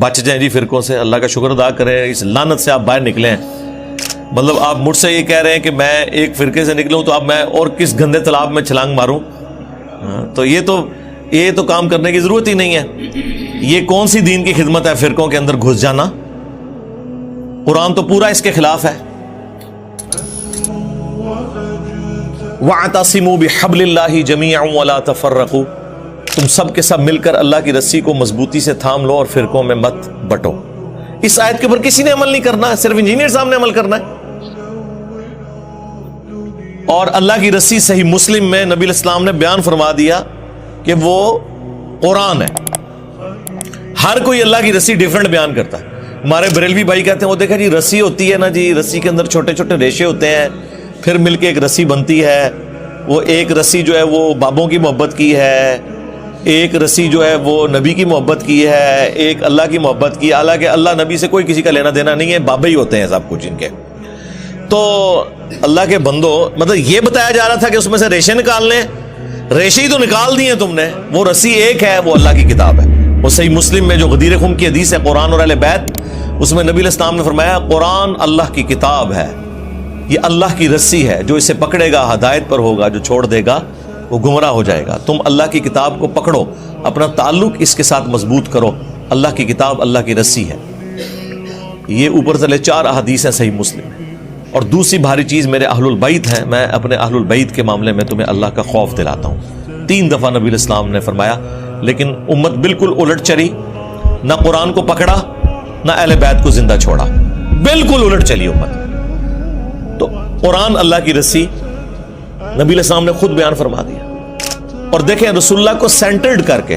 بچ جائیں جی فرقوں سے، اللہ کا شکر ادا کریں، اس لعنت سے آپ باہر نکلیں. مطلب آپ مجھ سے یہ کہہ رہے ہیں کہ میں ایک فرقے سے نکلوں تو اب میں اور کس گندے تالاب میں چھلانگ ماروں؟ تو یہ تو کام کرنے کی ضرورت ہی نہیں ہے. یہ کون سی دین کی خدمت ہے فرقوں کے اندر گھس جانا؟ قرآن تو پورا اس کے خلاف ہے. وَاعْتَصِمُوا بِحَبْلِ اللَّهِ جَمِيعًا وَلَا تَفَرَّقُوا، تم سب کے سب مل کر اللہ کی رسی کو مضبوطی سے تھام لو اور فرقوں میں مت بٹو. اس آیت کے اوپر کسی نے عمل نہیں کرنا ہے، صرف انجینئر صاحب نے عمل کرنا ہے. اور اللہ کی رسی صحیح مسلم میں نبی علیہ السلام نے بیان فرما دیا کہ وہ قرآن ہے. ہر کوئی اللہ کی رسی ڈیفرنٹ بیان کرتا ہے. ہمارے بریلوی بھائی کہتے ہیں وہ دیکھا جی رسی ہوتی ہے نا جی، رسی کے اندر چھوٹے چھوٹے ریشے ہوتے ہیں، پھر مل کے ایک رسی بنتی ہے. وہ ایک رسی جو ہے وہ بابوں کی محبت کی ہے، ایک رسی جو ہے وہ نبی کی محبت کی ہے، ایک اللہ کی محبت کی. حالانکہ اللہ نبی سے کوئی کسی کا لینا دینا نہیں ہے، بابے ہی ہوتے ہیں سب کچھ ان کے. تو اللہ کے بندو، مطلب یہ بتایا جا رہا تھا کہ اس میں سے ریشے نکال لیں، ریشے ہی تو نکال دیے تم نے. وہ رسی ایک ہے، وہ اللہ کی کتاب ہے. وہ صحیح مسلم میں جو غدیر خم کی حدیث ہے قرآن اور اہل بیت، اس میں نبی علیہ السلام نے فرمایا قرآن اللہ کی کتاب ہے، یہ اللہ کی رسی ہے، جو اسے پکڑے گا ہدایت پر ہوگا، جو چھوڑ دے گا وہ گمراہ ہو جائے گا. تم اللہ کی کتاب کو پکڑو، اپنا تعلق اس کے ساتھ مضبوط کرو. اللہ کی کتاب اللہ کی رسی ہے. یہ اوپر تلے 4 احادیث ہیں صحیح مسلم میں. اور دوسری بھاری چیز میرے اہل البیت ہیں. میں اپنے اہل البیت کے معاملے میں تمہیں اللہ کا خوف دلاتا ہوں. 3 دفعہ نبی علیہ السلام نے فرمایا، لیکن امت بالکل الٹ چلی، نہ قرآن کو پکڑا نہ اہل بیت کو زندہ چھوڑا، بالکل الٹ چلی امت. تو قرآن اللہ کی رسی نبی علیہ السلام نے خود بیان فرما دیا. اور دیکھیں رسول اللہ کو سینٹرڈ کر کے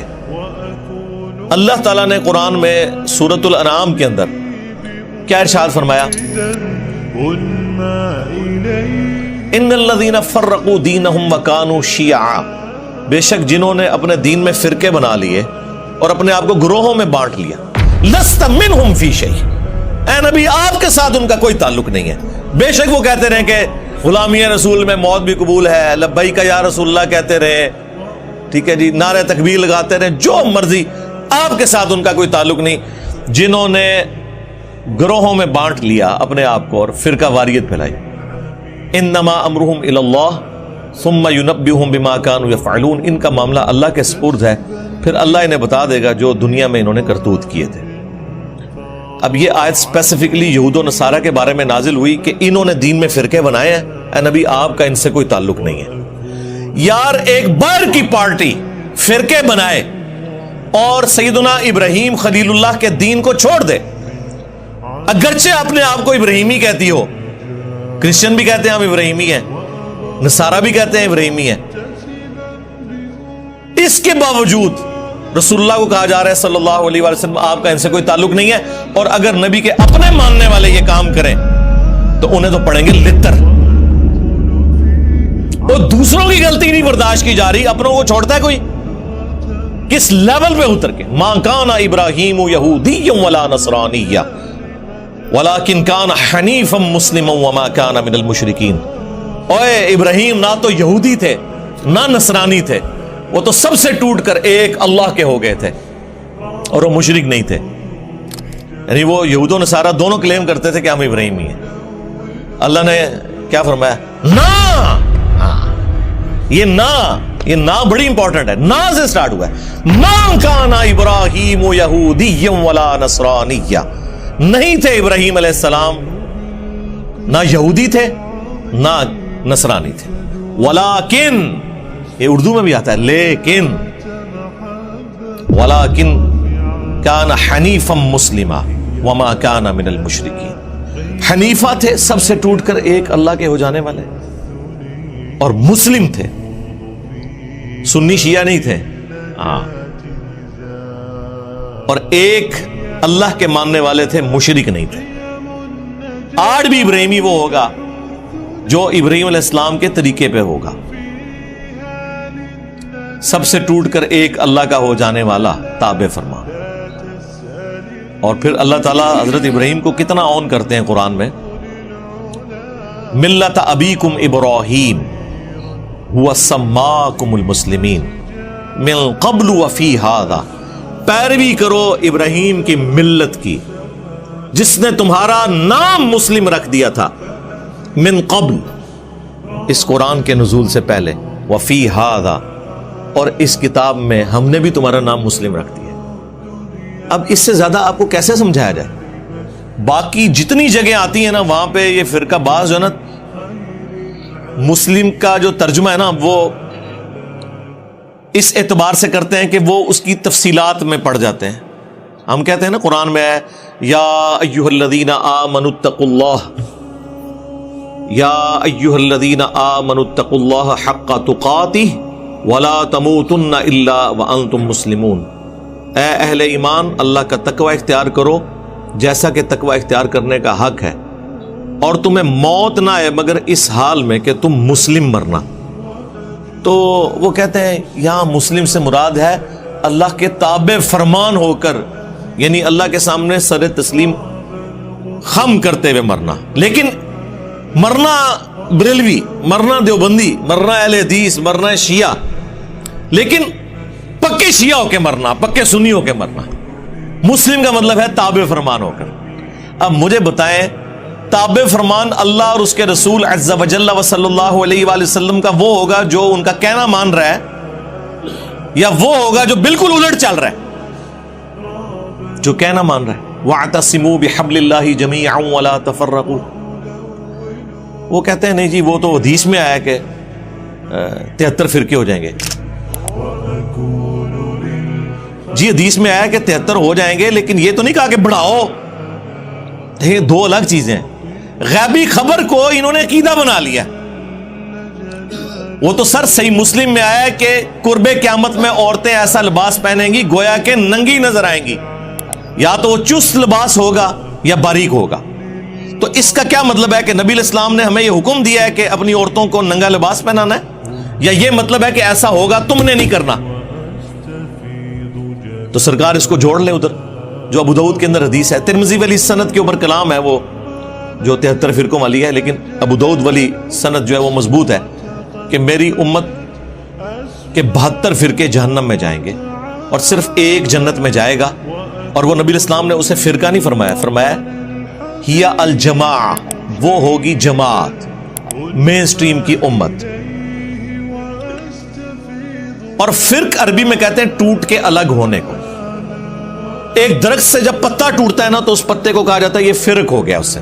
اللہ تعالیٰ نے قرآن میں سورۃ الانعام کے اندر کیا ارشاد فرمایا؟ ان الذین فرقوا دینہم وکانوا شیعا، بے شک جنہوں نے اپنے دین میں فرقے بنا لیے اور اپنے آپ کو گروہوں میں بانٹ لیا. لست منہم فی شیء، اے نبی آپ کے ساتھ ان کا کوئی تعلق نہیں ہے. بے شک وہ کہتے رہے کہ غلامی رسول میں موت بھی قبول ہے، لبیک یا رسول اللہ کہتے رہے، ٹھیک ہے جی، نعرہ تکبیر لگاتے رہے، جو مرضی، آپ کے ساتھ ان کا کوئی تعلق نہیں. جنہوں نے گروہوں میں بانٹ لیا اپنے آپ کو اور فرقہ واریت پھیلائی، انما امرہم الی اللہ ثم ینبئہم بما کانوا یفعلون، ان کا معاملہ اللہ کے سپرد ہے، پھر اللہ انہیں بتا دے گا جو دنیا میں انہوں نے کرتوت کیے تھے. اب یہ آیت اسپیسیفکلی یہود و نصارہ کے بارے میں نازل ہوئی کہ انہوں نے دین میں فرقے بنائے ہیں. اے نبی آپ کا ان سے کوئی تعلق نہیں ہے. یار ایک باہر کی پارٹی فرقے بنائے اور سیدنا ابراہیم خلیل اللہ کے دین کو چھوڑ دے، اگرچہ اپنے آپ کو ابراہیمی کہتی ہو، کرسچن بھی کہتے ہیں ہم ابراہیمی ہیں، نصارہ بھی کہتے ہیں ابراہیمی ہیں، اس کے باوجود رسول اللہ کو کہا جا رہا ہے صلی اللہ علیہ وسلم آپ کا ان سے کوئی تعلق نہیں ہے. اور اگر نبی کے اپنے ماننے والے یہ کام کریں تو انہیں تو پڑیں گے لتر. وہ دوسروں کی غلطی نہیں برداشت کی جا رہی، اپنوں کو چھوڑتا ہے کوئی؟ کس لیول پہ اتر کے؟ ما کان ابراہیم یہودی ولا نصرانی ولکن کان حنیفا مسلما وما کان من المشرکین. اوے ابراہیم نہ تو یہودی تھے نہ نصرانی تھے، وہ تو سب سے ٹوٹ کر ایک اللہ کے ہو گئے تھے، اور وہ مشرک نہیں تھے. یعنی وہ یہود و نصارہ دونوں کلیم کرتے تھے کہ ہم ابراہیمی ہیں. اللہ نے کیا فرمایا؟ نا. یہ نا بڑی امپورٹنٹ ہے، نا سے سٹارٹ ہوا ہے. ما کان ابراہیم یہودی ولا نصرانی، نہیں تھے ابراہیم علیہ السلام نہ یہودی تھے نہ نصرانی تھے. ولیکن، یہ اردو میں بھی آتا ہے لیکن، ولیکن کان حنیفا مسلما وما کان من المشرکین. حنیفہ تھے، سب سے ٹوٹ کر ایک اللہ کے ہو جانے والے، اور مسلم تھے، سنی شیعہ نہیں تھے. اور ایک اللہ کے ماننے والے تھے، مشرک نہیں تھے. آج بھی ابراہیمی وہ ہوگا جو ابراہیم علیہ السلام کے طریقے پہ ہوگا، سب سے ٹوٹ کر ایک اللہ کا ہو جانے والا تابع فرما. اور پھر اللہ تعالیٰ حضرت ابراہیم کو کتنا آن کرتے ہیں قرآن میں. ملت ابیکم ابراہیم هو سماکم المسلمین من قبل وفی ھذا پیروی کرو ابراہیم کی ملت کی جس نے تمہارا نام مسلم رکھ دیا تھا من قبل، اس قرآن کے نزول سے پہلے، وفی ھذا، اور اس کتاب میں ہم نے بھی تمہارا نام مسلم رکھ دیا۔ اب اس سے زیادہ آپ کو کیسے سمجھایا جائے؟ باقی جتنی جگہ آتی ہیں نا وہاں پہ یہ فرقہ باز جو ہے نا، مسلم کا جو ترجمہ ہے نا وہ اس اعتبار سے کرتے ہیں کہ وہ اس کی تفصیلات میں پڑ جاتے ہیں۔ ہم کہتے ہیں نا قرآن میں ہے یا ایھا الذین آمنوا اتقوا اللہ، یا ایھا الذین آمنوا اتقوا اللہ حق تقاتہ ولا تموتن الا وانتم مسلمون، اے اہل ایمان اللہ کا تقوی اختیار کرو جیسا کہ تقوی اختیار کرنے کا حق ہے، اور تمہیں موت نہ آئے مگر اس حال میں کہ تم مسلم مرنا۔ تو وہ کہتے ہیں یہاں مسلم سے مراد ہے اللہ کے تابع فرمان ہو کر، یعنی اللہ کے سامنے سر تسلیم خم کرتے ہوئے مرنا۔ لیکن مرنا بریلوی، مرنا دیوبندی، مرنا اہل حدیث، مرنا شیعہ، لیکن پکے شیعہ ہو کے مرنا، پکے سنی ہو کے مرنا۔ مسلم کا مطلب ہے تابع فرمان ہو کر۔ اب مجھے بتائیں تابع فرمان اللہ اور اس کے رسول عز و جل و صلی اللہ علیہ وآلہ وسلم کا وہ ہوگا جو ان کا کہنا مان رہا ہے، یا وہ ہوگا جو بالکل الٹ چل رہا ہے، جو کہنا مان رہا ہے وَاعْتَصِمُوا بِحَبْلِ اللَّهِ جَمِيعًا وَلَا تَفَرَّقُوا۔ وہ کہتے ہیں نہیں جی وہ تو حدیث میں آیا کہ 73 فرقے ہو جائیں گے، جی حدیث میں آیا کہ 73 ہو جائیں گے، لیکن یہ تو نہیں کہا کہ بڑھاؤ۔ یہ دو الگ چیزیں ہیں۔ غیبی خبر کو انہوں نے عقیدہ بنا لیا۔ وہ تو سر صحیح مسلم میں آیا ہے کہ قرب قیامت میں عورتیں ایسا لباس پہنیں گی گویا کہ ننگی نظر آئیں گی، یا تو وہ چست لباس ہوگا یا باریک ہوگا۔ تو اس کا کیا مطلب ہے کہ نبی علیہ السلام نے ہمیں یہ حکم دیا ہے کہ اپنی عورتوں کو ننگا لباس پہنانا ہے، یا یہ مطلب ہے کہ ایسا ہوگا تم نے نہیں کرنا؟ تو سرکار اس کو جوڑ لیں ادھر جو ابو داؤد کے اندر حدیث ہے۔ ترمذی والی سند کے اوپر کلام ہے وہ جو 73 فرقوں والی ہے، لیکن ابو داؤد والی سند جو ہے وہ مضبوط ہے کہ میری امت کے 72 فرقے جہنم میں جائیں گے اور صرف ایک جنت میں جائے گا، اور وہ نبی علیہ السلام نے اسے فرقہ نہیں فرمایا، فرمایا ہی الجماع، وہ ہوگی جماعت، مین سٹریم کی امت۔ اور فرق عربی میں کہتے ہیں ٹوٹ کے الگ ہونے کو۔ ایک درخت سے جب پتا ٹوٹتا ہے نا تو اس پتے کو کہا جاتا ہے یہ فرق ہو گیا، اس سے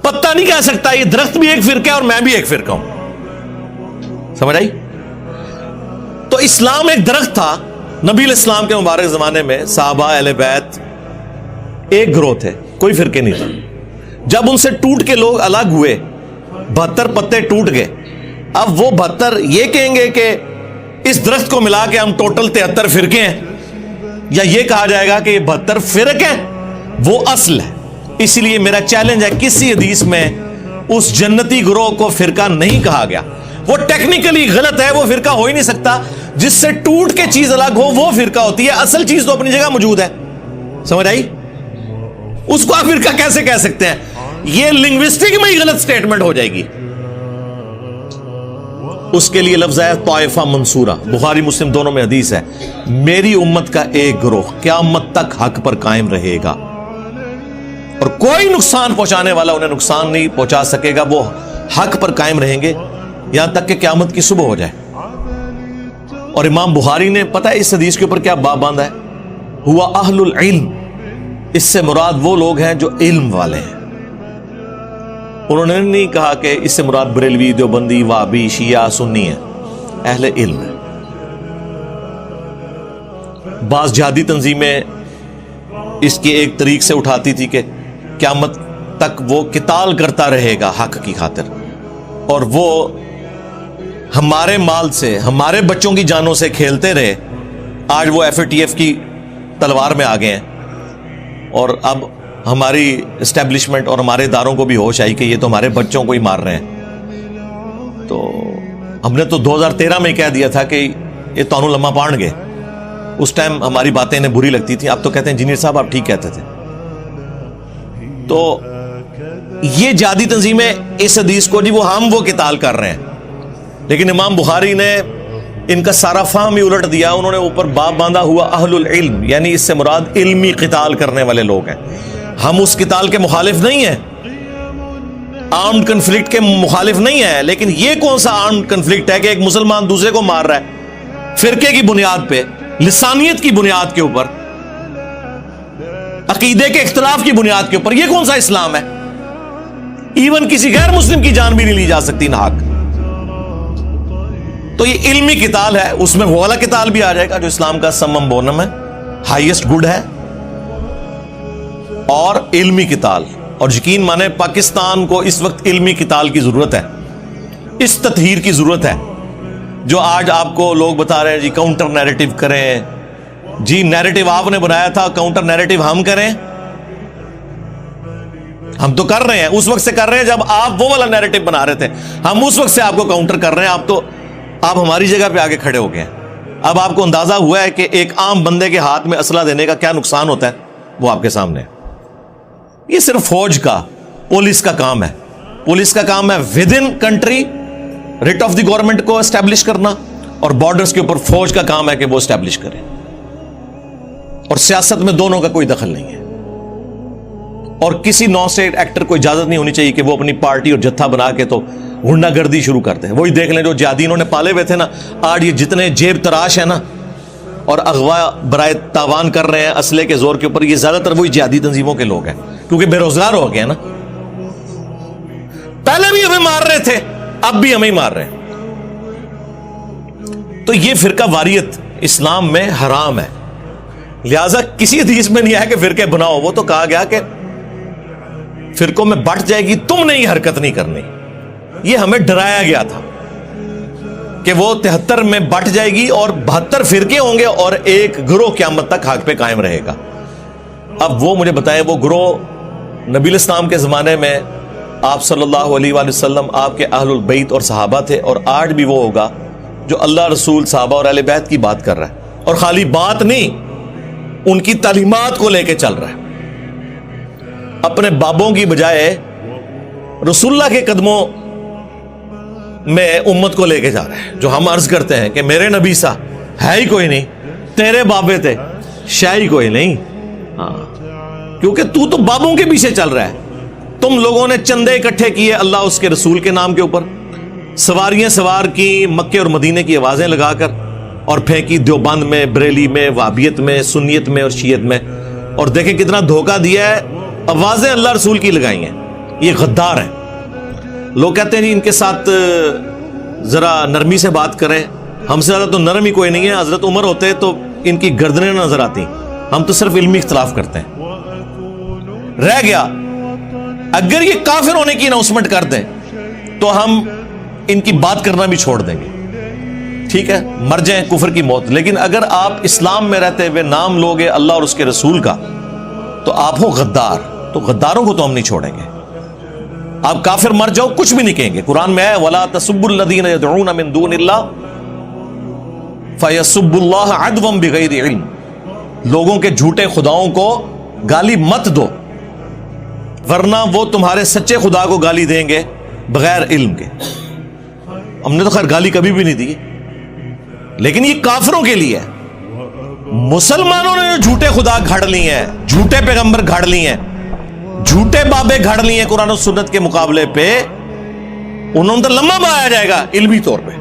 پتا نہیں کہہ سکتا یہ درخت بھی ایک فرقہ ہے اور میں بھی ایک فرقہ ہوں۔ سمجھ آئی؟ تو اسلام ایک درخت تھا نبی علیہ السلام کے مبارک زمانے میں، صحابہ اہل بیت ایک گروہ تھے، کوئی فرقے نہیں تھا۔ جب ان سے ٹوٹ کے لوگ الگ ہوئے، 72 پتے ٹوٹ گئے، اب وہ 72 یہ کہیں گے کہ اس درخت کو ملا کے ہم ٹوٹل 73 فرقے ہیں، یا یہ کہا جائے گا کہ یہ 72 فرق ہیں، وہ اصل ہے۔ اسی لیے میرا چیلنج ہے کسی حدیث میں اس جنتی گروہ کو فرقہ نہیں کہا گیا، وہ ٹیکنیکلی غلط ہے، وہ فرقہ ہو ہی نہیں سکتا۔ جس سے ٹوٹ کے چیز الگ ہو وہ فرقہ ہوتی ہے، اصل چیز تو اپنی جگہ موجود ہے۔ سمجھ آئی؟ اس کو آپ فرقہ کیسے کہہ سکتے ہیں؟ یہ لنگوسٹک میں ہی غلط سٹیٹمنٹ ہو جائے گی۔ اس کے لیے لفظ ہے طائفہ منصورہ، بخاری مسلم دونوں میں حدیث ہے، میری امت کا ایک گروہ قیامت تک حق پر قائم رہے گا اور کوئی نقصان پہنچانے والا انہیں نقصان نہیں پہنچا سکے گا، وہ حق پر قائم رہیں گے یہاں تک کہ قیامت کی صبح ہو جائے۔ اور امام بخاری نے پتہ ہے اس حدیث کے اوپر کیا باب باندھا ہے؟ ہوا اہل العلم، اس سے مراد وہ لوگ ہیں جو علم والے ہیں۔ انہوں نے نہیں کہا کہ اس سے مراد بریلوی، دیوبندی، وہابی، شیعہ، سنی ہے، اہل علم ہے۔ بعض جہادی تنظیمیں اس کی ایک طریق سے اٹھاتی تھی کہ قیامت تک وہ قتال کرتا رہے گا حق کی خاطر، اور وہ ہمارے مال سے، ہمارے بچوں کی جانوں سے کھیلتے رہے۔ آج وہ FATF کی تلوار میں آ گئے ہیں، اور اب ہماری اسٹیبلشمنٹ اور ہمارے اداروں کو بھی ہوش آئی کہ یہ تو ہمارے بچوں کو ہی مار رہے ہیں۔ تو ہم نے تو 2013 میں کہہ دیا تھا کہ یہ تانوں لمحہ پان گے، اس ٹائم ہماری باتیں انہیں بری لگتی تھی، اب تو کہتے ہیں انجینئر صاحب آپ ٹھیک کہتے تھے۔ تو یہ جہادی تنظیمیں اس حدیث کو جی وہ قتال کر رہے ہیں، لیکن امام بخاری نے ان کا سارا فہم ہی الٹ دیا. انہوں نے اوپر باب باندھا ہوا اہل العلم، یعنی اس سے مراد علمی قتال کرنے والے لوگ ہیں. ہم اس قتال کے مخالف نہیں ہیں، آرمڈ کنفلکٹ کے مخالف نہیں ہیں، لیکن یہ کون سا آرمڈ کنفلکٹ ہے کہ ایک مسلمان دوسرے کو مار رہا ہے فرقے کی بنیاد پہ، لسانیت کی بنیاد کے اوپر، عقیدے کے اختلاف کی بنیاد کے اوپر؟ یہ کون سا اسلام ہے؟ ایون کسی غیر مسلم کی جان بھی نہیں لی جا سکتی ناحق. تو یہ علمی قتال ہے، اس میں وہ والا قتال بھی آ جائے گا جو اسلام کا سمم بونم ہے، ہائیسٹ گڈ ہے، اور علمی قتال. اور یقین مانے پاکستان کو اس وقت علمی قتال کی ضرورت ہے، اس تطہیر کی ضرورت ہے. جو آج آپ کو لوگ بتا رہے ہیں جی کاؤنٹر نیریٹو کریں، جی نیریٹو آپ نے بنایا تھا، کاؤنٹر نیریٹو ہم کریں. ہم تو کر رہے ہیں، اس وقت سے کر رہے ہیں جب آپ وہ والا نیریٹو بنا رہے تھے. ہم اس وقت سے آپ کو کاؤنٹر کر رہے ہیں. آپ ہماری جگہ پہ آگے کھڑے ہو گئے ہیں. اب آپ کو اندازہ ہوا ہے کہ ایک عام بندے کے ہاتھ میں اسلحہ دینے کا کیا نقصان ہوتا ہے، وہ آپ کے سامنے ہے. یہ صرف فوج کا، پولیس کا کام ہے. پولیس کا کام ہے with in country rate of the government کو اسٹیبلش کرنا، اور بارڈرز کے اوپر فوج کا کام ہے کہ وہ اسٹیبلش کرے. اور سیاست میں دونوں کا کوئی دخل نہیں ہے. اور کسی نان اسٹیٹ ایکٹر کو اجازت نہیں ہونی چاہیے کہ وہ اپنی پارٹی اور جتھا بنا کے تو غنڈہ گردی شروع کرتے ہیں. وہی دیکھ لیں جو جہادی انہوں نے پالے ہوئے تھے نا، آج یہ جتنے جیب تراش ہیں نا اور اغوا برائے تاوان کر رہے ہیں اسلحے کے زور کے اوپر، یہ زیادہ تر وہی جہادی تنظیموں کے لوگ ہیں، کیونکہ بے روزگار ہو گئے نا. پہلے بھی ہمیں مار رہے تھے، اب بھی ہمیں مار رہے ہیں. تو یہ فرقہ واریت اسلام میں حرام ہے. لہذا کسی حدیث میں نہیں آیا کہ فرقے بناؤ. وہ تو کہا گیا کہ فرقوں میں بٹ جائے گی، تم نے یہ حرکت نہیں کرنی. یہ ہمیں ڈرایا گیا تھا کہ وہ 73 میں بٹ جائے گی اور 72 فرقے ہوں گے اور ایک گروہ قیامت تک حق پہ قائم رہے گا. اب وہ مجھے بتائیں، وہ گروہ نبی الاسلام کے زمانے میں آپ صلی اللہ علیہ وآلہ وسلم، آپ کے اہل البیت اور صحابہ تھے، اور آج بھی وہ ہوگا جو اللہ رسول صحابہ اور اہل بیت کی بات کر رہا ہے، اور خالی بات نہیں، ان کی تعلیمات کو لے کے چل رہا ہے. اپنے بابوں کی بجائے رسول اللہ کے قدموں میں امت کو لے کے جا رہا ہے. جو ہم عرض کرتے ہیں کہ میرے نبی سا ہے ہی کوئی نہیں، تیرے بابے تھے شاہی کوئی نہیں. ہاں، کیونکہ تو بابوں کے پیچھے چل رہا ہے. تم لوگوں نے چندے اکٹھے کیے اللہ اس کے رسول کے نام کے اوپر، سواریاں سوار کی مکے اور مدینے کی آوازیں لگا کر، اور پھینکی دیوبند میں، بریلی میں، وہابیت میں، سنیت میں اور شیعت میں. اور دیکھیں کتنا دھوکہ دیا ہے، آوازیں اللہ رسول کی لگائی ہیں. یہ غدار ہیں. لوگ کہتے ہیں جی ان کے ساتھ ذرا نرمی سے بات کریں. ہم سے زیادہ تو نرم ہی کوئی نہیں ہے. حضرت عمر ہوتے تو ان کی گردنیں نظر آتی. ہم تو صرف علمی اختلاف کرتے ہیں. رہ گیا اگر یہ کافر ہونے کی اناؤنسمنٹ کر دیں تو ہم ان کی بات کرنا بھی چھوڑ دیں گے. ٹھیک ہے، مر جائیں کفر کی موت. لیکن اگر آپ اسلام میں رہتے ہوئے نام لوگے اللہ اور اس کے رسول کا تو آپ ہو غدار. تو غداروں کو تو ہم نہیں چھوڑیں گے. آپ کافر مر جاؤ کچھ بھی نہیں کہیں گے. قرآن میں ہے وَلَا تَسُبُّوا الَّذِينَ يَدْعُونَ مِن دُونِ اللَّهِ فَيَسُبُّوا اللَّهَ عَدْوًا بِغَيْرِ عِلْمٍ. لوگوں کے جھوٹے خداؤں کو گالی مت دو، ورنہ وہ تمہارے سچے خدا کو گالی دیں گے بغیر علم کے. ہم نے تو خیر گالی کبھی بھی نہیں دی، لیکن یہ کافروں کے لیے ہے. مسلمانوں نے جو جھوٹے خدا گھڑ لی ہیں، جھوٹے پیغمبر گھڑ لی ہیں، جھوٹے بابے گھڑ لی ہیں قرآن و سنت کے مقابلے پہ، انہوں نے تو لمبا پایا جائے گا علمی طور پہ،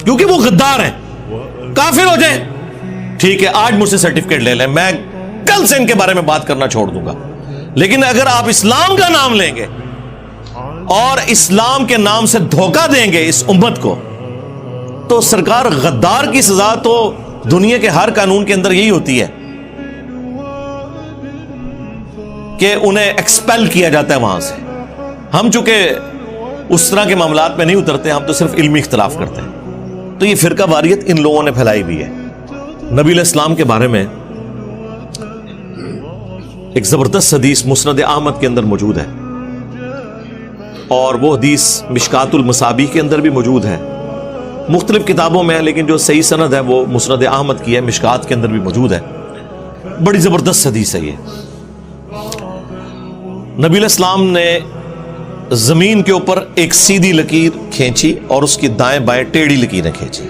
کیونکہ وہ غدار ہیں. کافر ہو جائیں ٹھیک ہے، آج مجھ سے سرٹیفکیٹ لے لیں، میں کل سے ان کے بارے میں بات کرنا چھوڑ دوں گا. لیکن اگر آپ اسلام کا نام لیں گے اور اسلام کے نام سے دھوکہ دیں گے اس امت کو، تو سرکار غدار کی سزا تو دنیا کے ہر قانون کے اندر یہی ہوتی ہے کہ انہیں ایکسپیل کیا جاتا ہے وہاں سے. ہم چونکہ اس طرح کے معاملات میں نہیں اترتے، ہم تو صرف علمی اختلاف کرتے ہیں. تو یہ فرقہ واریت ان لوگوں نے پھیلائی ہوئی ہے. نبی علیہ السلام کے بارے میں ایک زبردست حدیث مسند احمد کے اندر موجود ہے، اور وہ حدیث مشکات المصابیح کے اندر بھی موجود ہے، مختلف کتابوں میں، لیکن جو صحیح سند ہے وہ مسند احمد کی ہے، مشکات کے اندر بھی موجود ہے. بڑی زبردست حدیث ہے یہ. نبی علیہ السلام نے زمین کے اوپر ایک سیدھی لکیر کھینچی اور اس کی دائیں بائیں ٹیڑھی لکیریں کھینچی.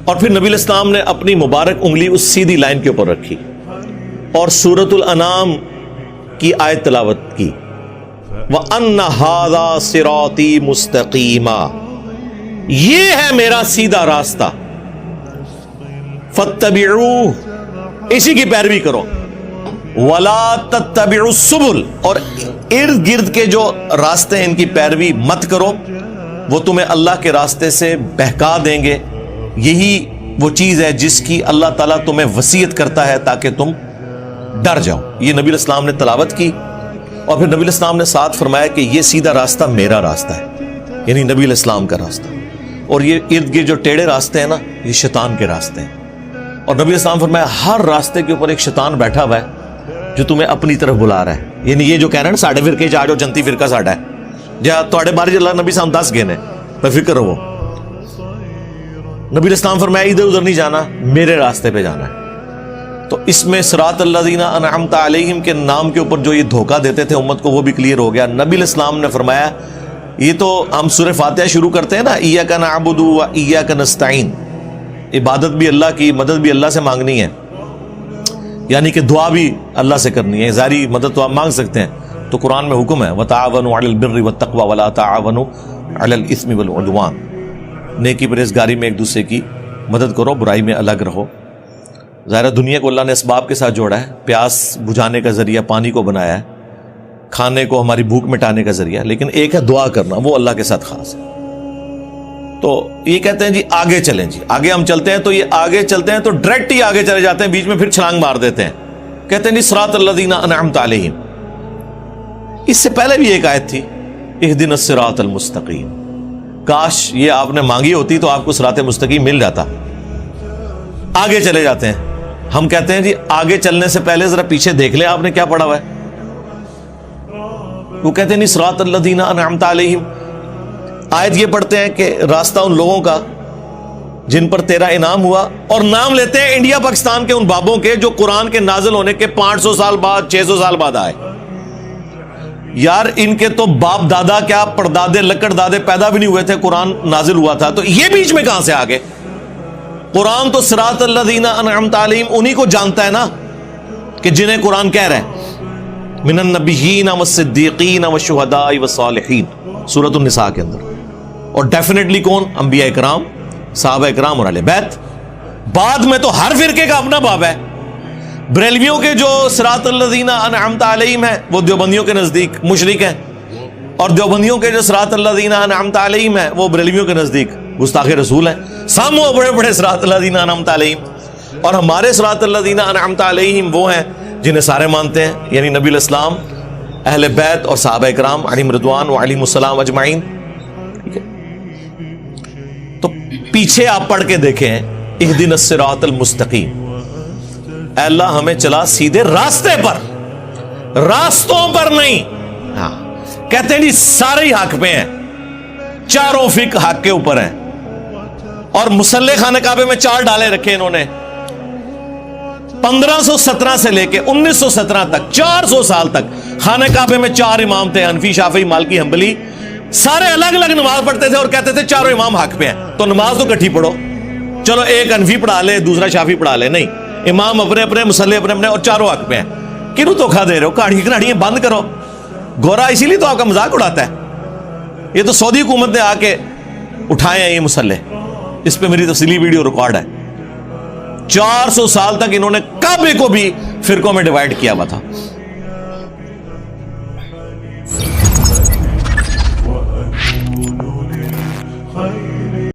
اور پھر نبی علیہ السلام نے اپنی مبارک انگلی اس سیدھی لائن کے اوپر رکھی اور سورۃ الانعام کی آیت تلاوت کی، وَأَنَّ هَذَا صِرَاطِي مُسْتَقِيمًا، یہ ہے میرا سیدھا راستہ، فَاتَّبِعُوهُ، اسی کی پیروی کرو، وَلَا تَتَّبِعُوا السُّبُلَ، اور ارد گرد کے جو راستے ہیں ان کی پیروی مت کرو، وہ تمہیں اللہ کے راستے سے بہکا دیں گے۔ یہی وہ چیز ہے جس کی اللہ تعالیٰ تمہیں وصیت کرتا ہے تاکہ تم ڈر جاؤ۔ یہ نبی علیہ السلام نے تلاوت کی، اور پھر نبی علیہ السلام نے ساتھ فرمایا کہ یہ سیدھا راستہ میرا راستہ ہے، یعنی نبی علیہ السلام کا راستہ، اور یہ ارد گرد جو ٹیڑھے راستے ہیں نا، یہ شیطان کے راستے ہیں۔ اور نبی علیہ السلام فرمایا ہر راستے کے اوپر ایک شیطان بیٹھا ہوا ہے جو تمہیں اپنی طرف بلا رہا ہے، یعنی یہ جو کہہ رہے ہیں نا ساڈے فرقے چ آ جاؤ، جنتی فرقہ ساڈا ہے، جہاں تواڈے بارے اللہ نبی صاحب 10 گنے بے فکر رہو۔ نبی علیہ السلام فرمایا ادھر ادھر نہیں جانا، میرے راستے پہ جانا ہے۔ تو اس میں صراط الذین انعمت علیہم کے نام کے اوپر جو یہ دھوکہ دیتے تھے امت کو، وہ بھی کلیئر ہو گیا۔ نبی علیہ السلام نے فرمایا یہ تو ہم سورہ فاتحہ شروع کرتے ہیں نا، ایاک نعبد و ایاک نستعین، عبادت بھی اللہ کی، مدد بھی اللہ سے مانگنی ہے، یعنی کہ دعا بھی اللہ سے کرنی ہے، ظاہری مدد تو آپ مانگ سکتے ہیں، تو قرآن میں حکم ہے وتعاونوا علی البر والتقوی ولا تعاونوا علی الاثم والعدوان، نیکی پرہیزگاری میں ایک دوسرے کی مدد کرو، برائی میں الگ رہو۔ ظاہر دنیا کو اللہ نے اسباب کے ساتھ جوڑا ہے، پیاس بجھانے کا ذریعہ پانی کو بنایا ہے، کھانے کو ہماری بھوک مٹانے کا ذریعہ، لیکن ایک ہے دعا کرنا، وہ اللہ کے ساتھ خاص ہے۔ تو یہ کہتے ہیں جی آگے چلیں، جی آگے ہم چلتے ہیں، تو یہ آگے چلتے ہیں تو ڈائریکٹ ہی آگے چلے جاتے ہیں، بیچ میں پھر چھلانگ مار دیتے ہیں، کہتے ہیں جی صراط الذین انعمت علیہم۔ اس سے پہلے بھی ایک آیت تھی اہدنا الصراط المستقیم، کاش یہ آپ نے مانگی ہوتی تو آپ کو صراط مستقیم مل جاتا۔ آگے چلے جاتے ہیں، ہم کہتے ہیں جی آگے چلنے سے پہلے ذرا پیچھے دیکھ لیں آپ نے کیا پڑھا ہوا ہے۔ وہ کہتے ہیں نہیں صراط الذین انعمت علیہم، آیت یہ پڑھتے ہیں کہ راستہ ان لوگوں کا جن پر تیرا انعام ہوا، اور نام لیتے ہیں انڈیا پاکستان کے ان بابوں کے جو قرآن کے نازل ہونے کے 500 سال بعد 600 سال بعد آئے۔ یار ان کے تو باپ دادا کیا پردادے لکڑ دادے پیدا بھی نہیں ہوئے تھے، قرآن نازل ہوا تھا، تو یہ بیچ میں کہاں سے آ گئے؟ قرآن تو صراط الذین انعمت علیہم انہی کو جانتا ہے نا کہ جنہیں قرآن کہہ رہے ہیں من النبیین والصدیقین والشہداء والصالحین، سورۃ النساء کے اندر۔ اور ڈیفینیٹلی کون؟ انبیاء اکرام، صحابہ اکرام اور اہل بیت۔ بعد میں تو ہر فرقے کا اپنا باب ہے۔ بریلویوں کے جو صراط الذین انعمت علیہم ہیں وہ دیوبندیوں کے نزدیک مشرک ہیں، اور دیوبندیوں کے جو صراط الذین انعمت علیہم ہیں وہ بریلویوں کے نزدیک گستاخ رسول ہیں۔ سامو بڑے بڑے صراط الذین انعمت علیہم، اور ہمارے صراط الذین انعمت علیہم وہ ہیں جنہیں سارے مانتے ہیں، یعنی نبی علیہ السلام، اہل بیت اور صحابہ اکرام علیہم رضوان و علیہم السلام اجمعین۔ تو پیچھے آپ پڑھ کے دیکھیں اہدنا الصراط المستقیم، اے اللہ ہمیں چلا سیدھے راستے پر، راستوں پر نہیں۔ ہاں کہتے ہیں جی سارے ہی حق پہ ہیں، چاروں فقہ حق کے اوپر ہیں، اور مسلح خانہ کعبے میں 4 ڈالے رکھے انہوں نے 1517 سے لے کے 1917 تک، 400 سال تک خانہ کعبے میں 4 امام تھے، حنفی شافعی مالکی حنبلی، سارے الگ الگ نماز پڑھتے تھے اور کہتے تھے چاروں امام حق پہ ہیں، تو نماز تو کٹھی پڑھو، چلو ایک حنفی پڑھا لے دوسرا شافعی پڑھا لے، نہیں، امام اپنے اپنے، مسلح اپنے اپنے، اور چاروں حق پہ ہیں۔ کیوں دھوکھا دے رہے ہو؟ کہانیاں بند کرو۔ گورا اسی لیے تو آپ کا مذاق اڑاتا ہے، یہ تو سعودی حکومت نے آ کے اٹھائے ہیں یہ مسلح، اس پہ میری تفصیلی ویڈیو ریکارڈ ہے۔ 400 سال تک انہوں نے کعبے کو بھی فرقوں میں ڈیوائیڈ کیا ہوا تھا۔